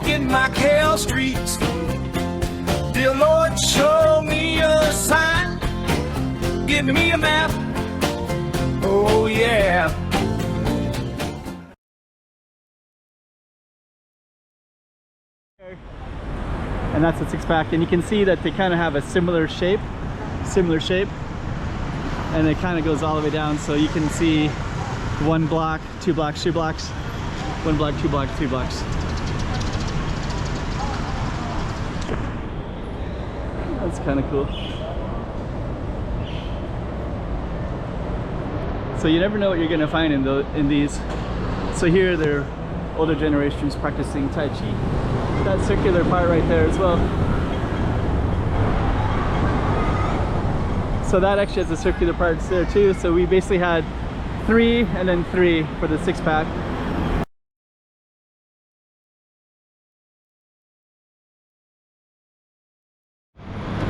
Walking Macau Streets. Dear Lord, show me a sign. Give me a map. Oh yeah. And that's a six-pack, and you can see that they kind of have a similar shape, and it kind of goes all the way down, so you can see 1 block, 2 blocks, 3 blocks, 1 block, 2 blocks, 3 blocks. That's kind of cool. So you never know what you're going to find in these. So here they're older generations practicing Tai Chi. That circular part right there as well. So that actually has the circular parts there too. So we basically had 3 and then 3 for the 6-pack.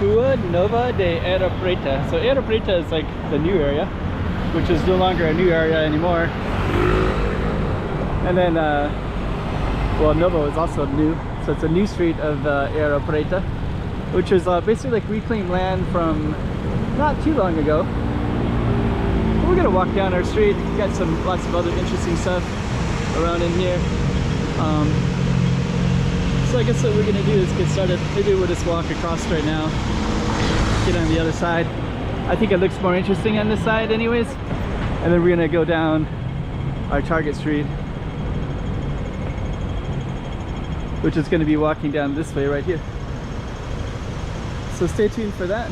Rua Nova de Areia Preta. So Areia Preta is like the new area, which is no longer a new area anymore. And then well, Novo is also new, so it's a new street of Areia Preta, which is basically like reclaimed land from not too long ago. But we're gonna walk down our street, got lots of other interesting stuff around in here. So I guess what we're gonna do is get started. Maybe we'll just walk across right now, get on the other side. I think it looks more interesting on this side anyways. And then we're gonna go down our target street, which is going to be walking down this way right here. So stay tuned for that.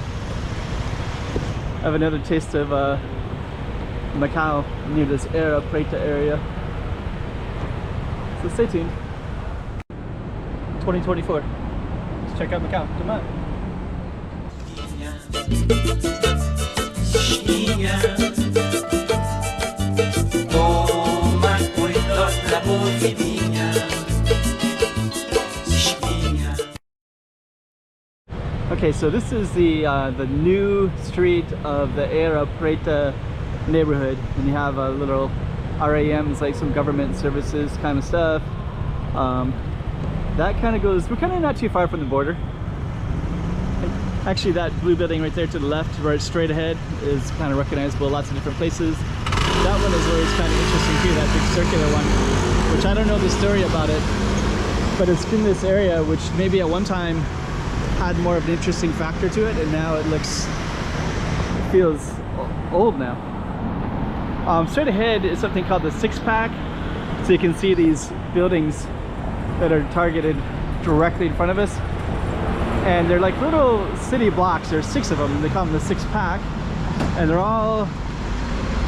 I have another taste of Macau near this Areia Preta area. So stay tuned. 2024. Let's check out Macau. Come on. Okay, so this is the new street of the Areia Preta neighborhood, and you have a little RAMs, like some government services kind of stuff. That kind of goes, we're kind of not too far from the border. Actually, that blue building right there to the left, right straight ahead, is kind of recognizable lots of different places. That one is always kind of interesting too, that big circular one, which I don't know the story about it, but it's in this area which maybe at one time had more of an interesting factor to it, and now it feels old now. Straight ahead is something called the 6-pack, so you can see these buildings that are targeted directly in front of us, and they're like little city blocks. There's 6 of them. They call them the 6-pack, and they're all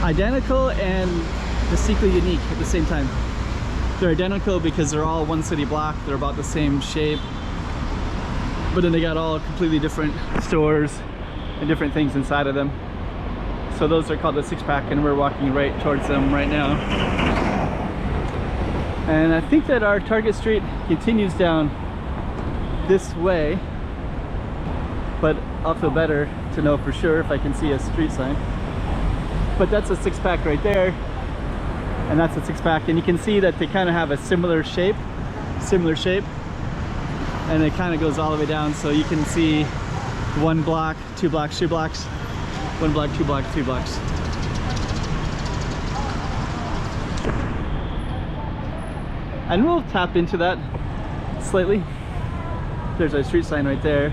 identical and distinctly unique at the same time. They're identical because they're all one city block, they're about the same shape, but then they got all completely different stores and different things inside of them. So those are called the 6-pack, and we're walking right towards them right now. And I think that our target street continues down this way, but I'll feel better to know for sure if I can see a street sign. But that's a 6-pack right there, and that's a 6-pack, and you can see that they kind of have a similar shape, and it kind of goes all the way down, so you can see 1 block, 2 blocks, 3 blocks, 1 block, 2 blocks, 3 blocks. And we'll tap into that slightly. There's our street sign right there,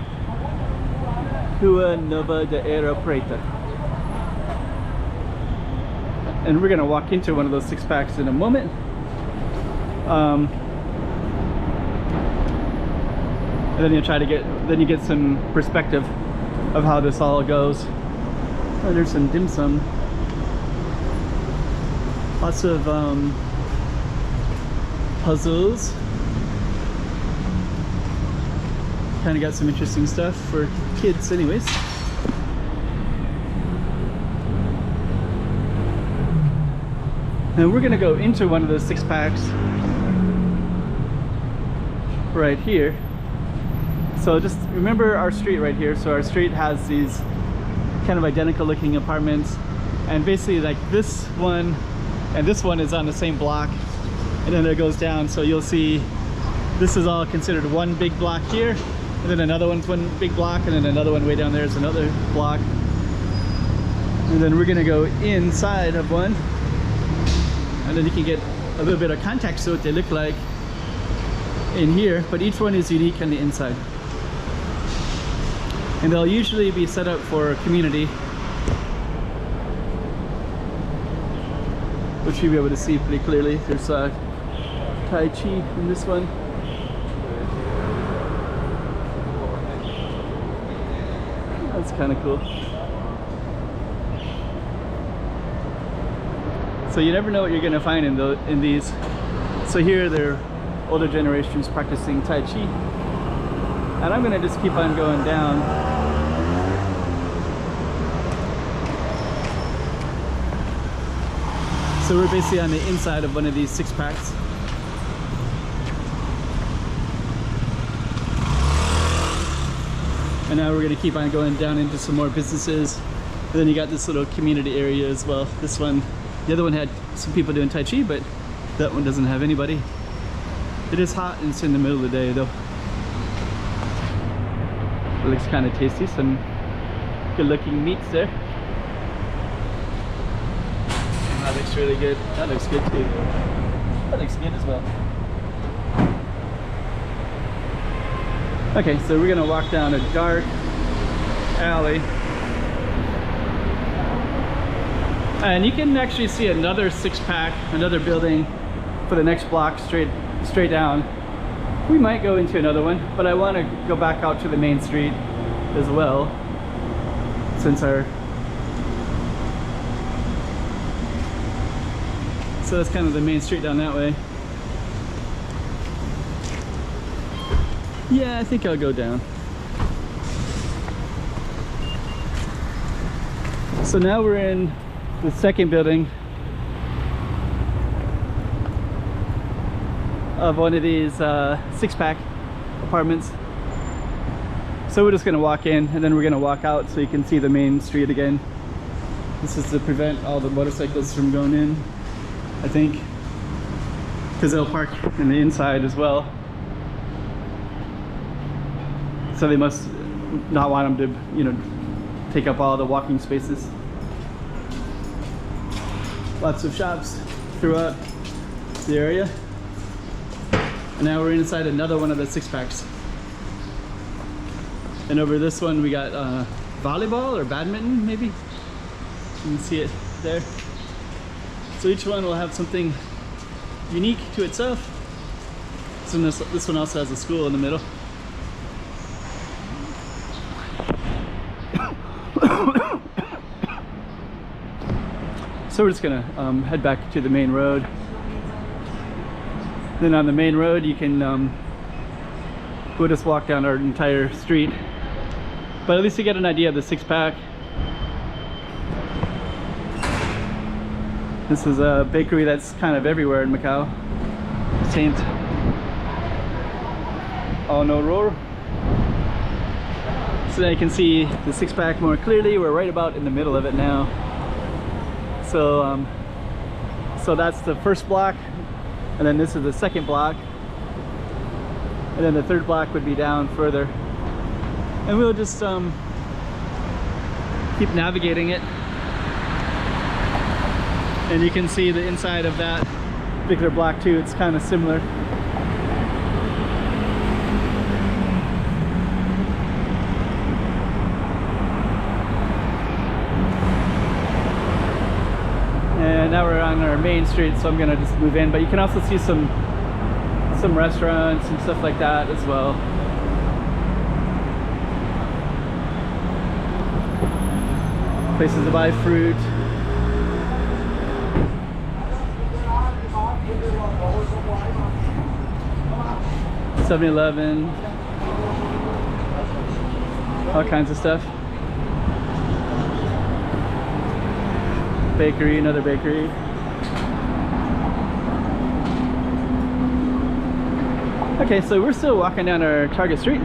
Rua Nova de Areia Preta. And we're gonna walk into one of those 6-packs in a moment. And then you get some perspective of how this all goes. Oh, there's some dim sum. Lots of puzzles. Kind of got some interesting stuff for kids anyways. And we're gonna go into one of those 6-packs right here. So just remember our street right here. So our street has these kind of identical looking apartments, and basically like this one and this one is on the same block, and then it goes down. So you'll see This is all considered one big block here, and then another one's one big block, and then another one way down there is another block. And then we're gonna go inside of one, and then you can get a little bit of context to what they look like in here, but each one is unique on the inside. And they'll usually be set up for community, which you'll be able to see pretty clearly. There's Tai Chi in this one. That's kind of cool. So you never know what you're gonna find in these. So here they're older generations practicing Tai Chi, and I'm gonna just keep on going down. So we're basically on the inside of one of these 6-packs. And now we're gonna keep on going down into some more businesses. And then you got this little community area as well. This one, the other one had some people doing Tai Chi, but that one doesn't have anybody. It is hot and it's in the middle of the day though. It looks kind of tasty, some good looking meats there. That looks really good. That looks good too. That looks good as well. Okay, so we're gonna walk down a dark alley. And you can actually see another 6-pack, another building for the next block straight down. We might go into another one, but I want to go back out to the main street as well, since our... So that's kind of the main street down that way. Yeah, I think I'll go down. So now we're in the second building of one of these 6-pack apartments. So we're just gonna walk in and then we're gonna walk out so you can see the main street again. This is to prevent all the motorcycles from going in, I think, because they'll park in the inside as well. So they must not want them to, you know, take up all the walking spaces. Lots of shops throughout the area. And now we're inside another one of the 6-packs. And over this one we got volleyball or badminton, maybe. You can see it there. So each one will have something unique to itself. So this one also has a school in the middle. So we're just gonna head back to the main road. Then on the main road you can we'll just walk down our entire street, but at least you get an idea of the 6-pack. This is a bakery that's kind of everywhere in Macau. Saint Honoro. So now you can see the 6-pack more clearly. We're right about in the middle of it now. So so that's the first block, and then this is the second block, and then the third block would be down further, and we'll just keep navigating it. And you can see the inside of that particular block too. It's kind of similar. And now we're on our main street, so I'm gonna just move in. But you can also see some restaurants and stuff like that as well. Places to buy fruit. $7-Eleven. All kinds of stuff. Bakery, another bakery. Okay, so we're still walking down our Target Street.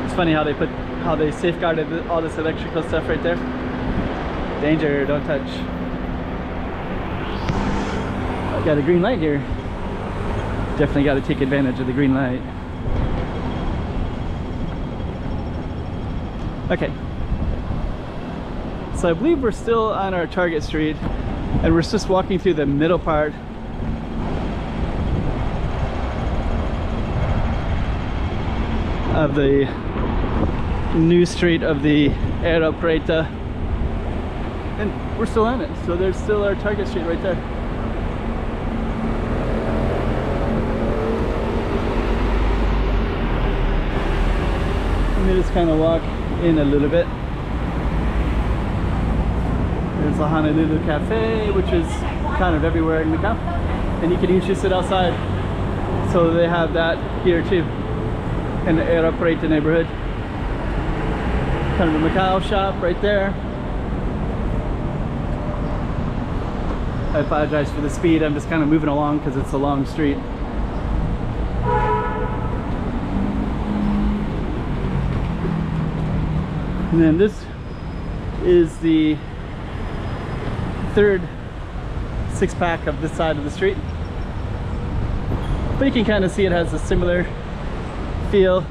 It's funny how they safeguarded all this electrical stuff right there. Danger, don't touch. Got a green light here. Definitely got to take advantage of the green light. Okay. So I believe we're still on our target street, and we're just walking through the middle part of the new street of the Areia Preta, and we're still on it. So there's still our target street right there. Let me just kind of walk in a little bit. There's the Honolulu Cafe, which is kind of everywhere in Macau, and you can usually sit outside. So they have that here too, in the Areia Preta neighborhood. Kind of a Macau shop right there. I apologize for the speed. I'm just kind of moving along because it's a long street. And then this is the third six-pack of this side of the street. But you can kind of see it has a similar feel.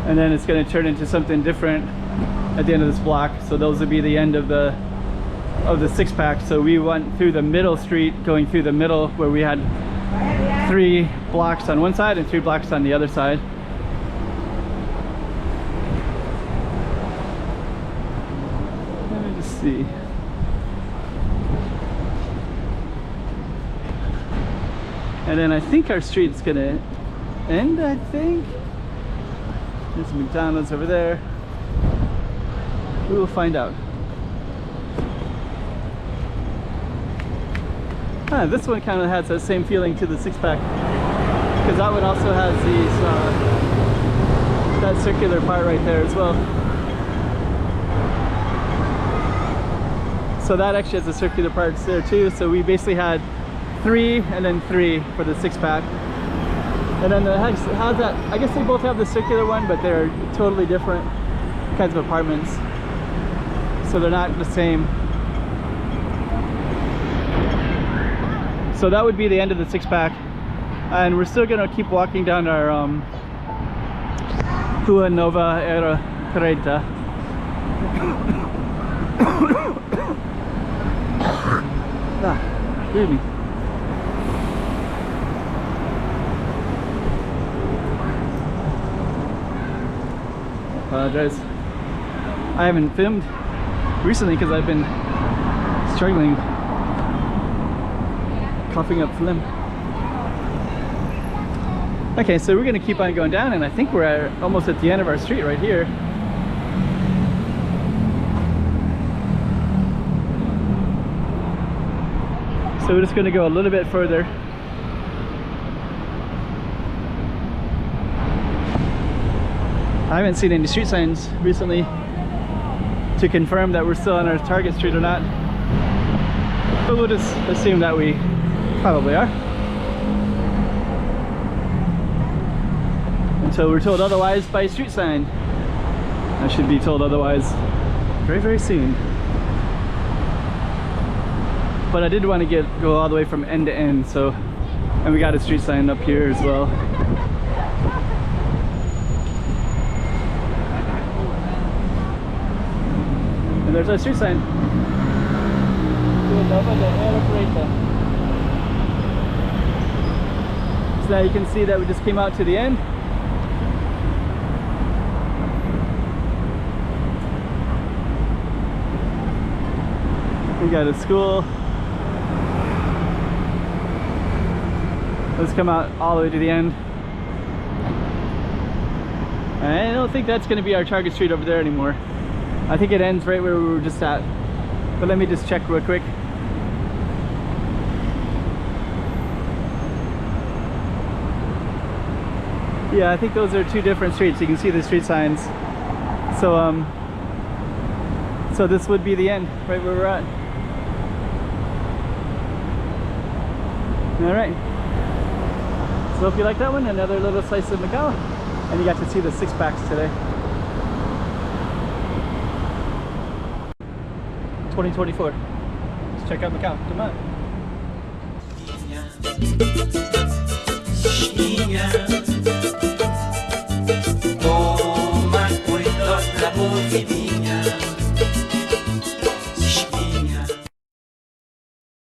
And then it's going to turn into something different at the end of this block. So those would be the end of the six-pack. So we went through the middle street, going through the middle where we had 3 blocks on one side and 3 blocks on the other side. Let me just see. And then I think our street's gonna end, I think. There's some McDonald's over there. We will find out. This one kind of has that same feeling to the six-pack, because that one also has these that circular part right there as well. So that actually has the circular parts there too. So we basically had 3 and then 3 for the six-pack. And then it has that, I guess they both have the circular one, but they're totally different kinds of apartments. So they're not the same. So that would be the end of the six-pack. And we're still gonna keep walking down our Rua Nova Areia Preta. Excuse me. Apologize. I haven't filmed recently because I've been struggling, coughing up phlegm. Okay, so we're gonna keep on going down, and I think we're almost at the end of our street right here. So we're just gonna go a little bit further. I haven't seen any street signs recently to confirm that we're still on our target street or not, but we'll just assume that we probably are, until we're told otherwise by a street sign. I should be told otherwise very, very soon. But I did want to go all the way from end to end, so, and we got a street sign up here as well. And there's our street sign. So now you can see that we just came out to the end. We got a school. Let's come out all the way to the end. I don't think that's going to be our target street over there anymore. I think it ends right where we were just at. But let me just check real quick. Yeah, I think those are 2 different streets. You can see the street signs. So so this would be the end, right where we're at. All right. So hope you like that one. Another little slice of Macau. And you got to see the six packs today. 2024. Let's check out Macau. Come on. Toma cuidado da boquinha.